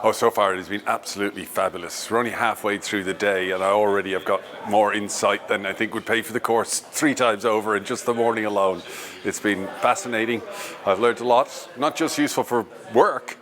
Oh, so far it has been absolutely fabulous. We're only halfway through the day and I already have got more insight than I think would pay for the course 3 times over in just the morning alone. It's been fascinating. I've learned a lot, not just useful for work,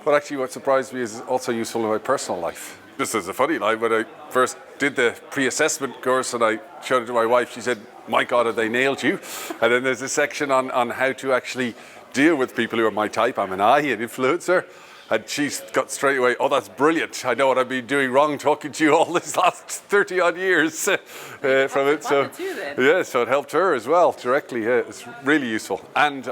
but actually what surprised me is also useful in my personal life. Just as a funny line, when I first did the pre-assessment course and I showed it to my wife, she said, "My God, have they nailed you?" And then there's a section on how to actually deal with people who are my type. I'm an I, an influencer. And she's got straight away, "Oh, that's brilliant. I know what I've been doing wrong talking to you all this last 30 odd years from it." So, yeah, so it helped her as well directly. Yeah, it's really useful. And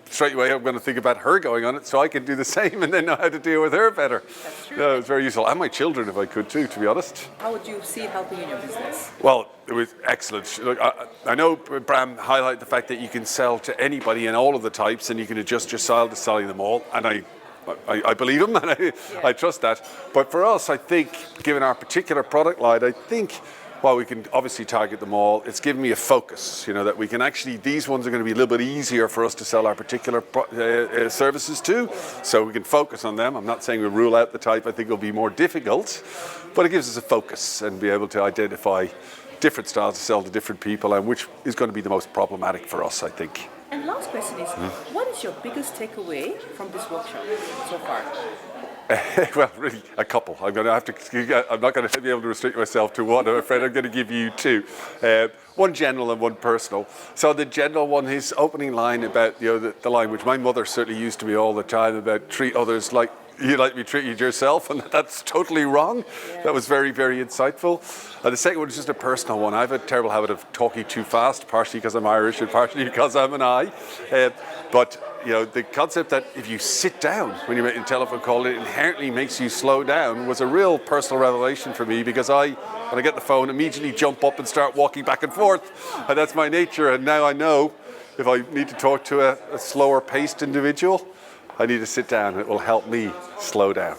straight away, I'm going to think about her going on it so I can do the same and then know how to deal with her better. That's true. Yeah, it's very useful. And my children, if I could too, to be honest. How would you see it helping in your business? Well, it was excellent. Look, I know Bram highlighted the fact that you can sell to anybody in all of the types and you can adjust your style to selling them all. And I believe him and I trust that. But for us, I think, given our particular product line, I think while we can obviously target them all, it's given me a focus, that we can actually, these ones are going to be a little bit easier for us to sell our particular services to, so we can focus on them. I'm not saying we'll rule out the type, I think it'll be more difficult, but it gives us a focus and be able to identify different styles to sell to different people and which is going to be the most problematic for us, I think. And last question is, what is your biggest takeaway from this workshop so far? Well, really, a couple. I'm not going to be able to restrict myself to one. I'm afraid I'm going to give you 2. One general and one personal. So the general one, his opening line about the line which my mother certainly used to me all the time about treat others like you like to be treated yourself, and that's totally wrong. Yeah. That was very, very insightful. The second one is just a personal one. I have a terrible habit of talking too fast, partially because I'm Irish and partially because I'm an I. But the concept that if you sit down when you make a telephone call, it inherently makes you slow down was a real personal revelation for me, because when I get the phone, immediately jump up and start walking back and forth, and that's my nature. And now I know if I need to talk to a slower paced individual, I need to sit down. It will help me slow down.